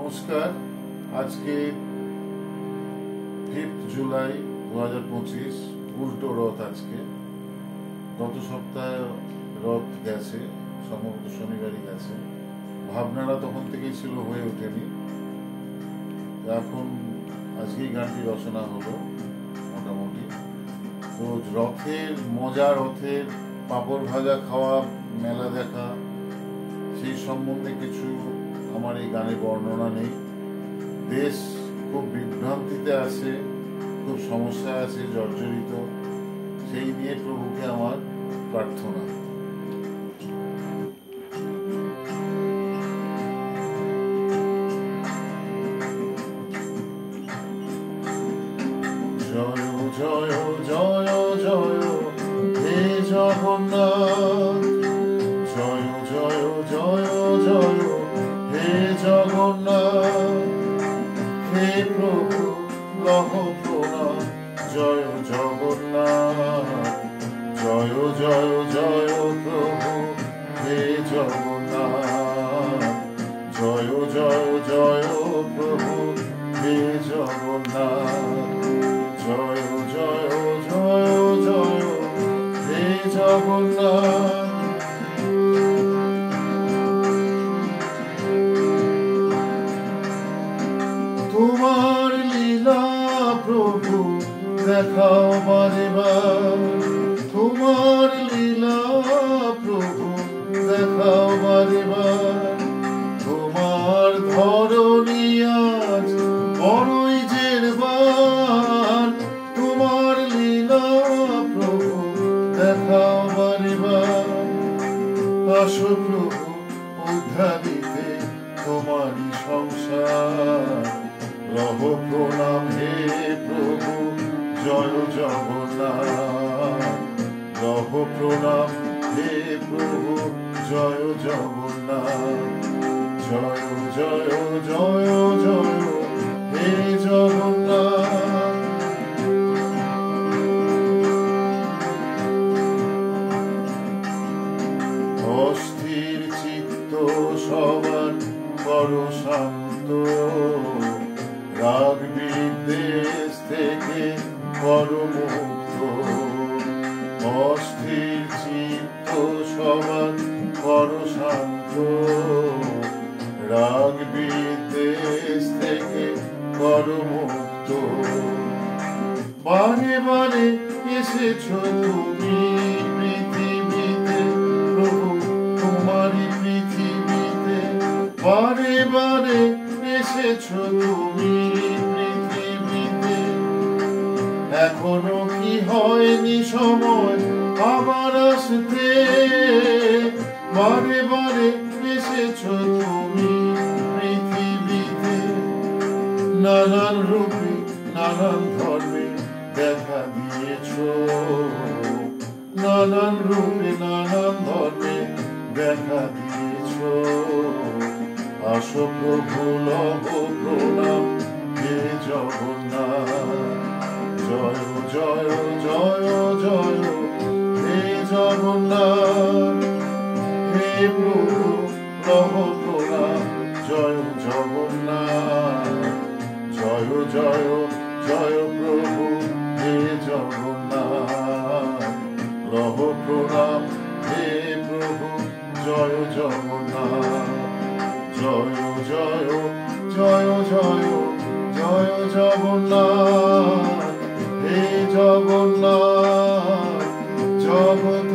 নমস্কার। আজকে 5 জুলাই 2025, উল্টো রথ। আজকে গত সপ্তাহে রথ গেছে, সম্ভবত শনিবারই গেছে। ভাবনাটা তখন থেকেই ছিল, হয়ে ওঠেনি। এখন আজকেই গানটি রচনা হলো মোটামুটি। তো রথের মজা, রথের পাঁপড় ভাজা খাওয়া, মেলা দেখা, সেই সম্বন্ধে কিছু আমার এই গানে বর্ণনা নেই। দেশ খুব বিভ্রান্তিতে আছে, খুব সমস্যা আছে, জর্জরিত। সেই নিয়ে প্রভুকে আমার প্রার্থনা। জয় জয় জয় জয় হে জগন্নাথ, জয় জয় জয় জয় হে জগন্নাথ, হে প্রভু লহ প্রণাম। জয় জগন্নাথ, জয় জয় জয় প্রভু হে জগন্নাথ, জয় জয় জয় প্রভু হে জগন্নাথ, জয় জয় জয় জয় হে জগন্নাথ। তোমার লীলা প্রভু দেখাও বারে বার, তোমার লীলা প্রভু দেখাও বারে বার। তোমার ধরণী আজ বড়ই জেরবার, তোমার লীলা প্রভু দেখাও বারে বার। আসো প্রভু উদ্ধারিতে তোমারই সংসার, লহ প্রণাম হে প্রভু জয় জগন্নাথ, লহ প্রণাম হে প্রভু জয় জগন্নাথ, জয় জয় জয় জয় হে জগন্নাথ। অস্থির চিত্ত সবার করো শান্ত, রাগ বিদ্বেষ থেকে করো মুক্ত। অস্থির চিত্ত সবার করো শান্ত, রাগ বিদ্বেষ থেকে করো মুক্ত। বারে বারে এসেছো তুমি পৃথিবীতে, প্রভু তোমারই পৃথিবীতে। বারে বারে এসেছো তুমি পৃথিবীতে, এখনো কি হয়নি সময় আবার আসতে? বারে বারে এসেছো তুমি পৃথিবীতে, নানান রূপে নানান ধর্মে দেখা দিয়েছো, নানান রূপে নানান ধর্মে দেখা দিয়েছো। আসো প্রভু লহ প্রণাম হে জগন্নাথ, জয় জয় জয় জয় হে জগন্নাথ, হে প্রভু লহ প্রণাম জয় জগন্নাথ, জয় জয় জয় প্রভু হে জগন্নাথ, লহ প্রণাম হে প্রভু জয় জগন্নাথ, জয় জয় জয় জয় জয় জগন্নাথ, হে জগন্নাথ, জগৎ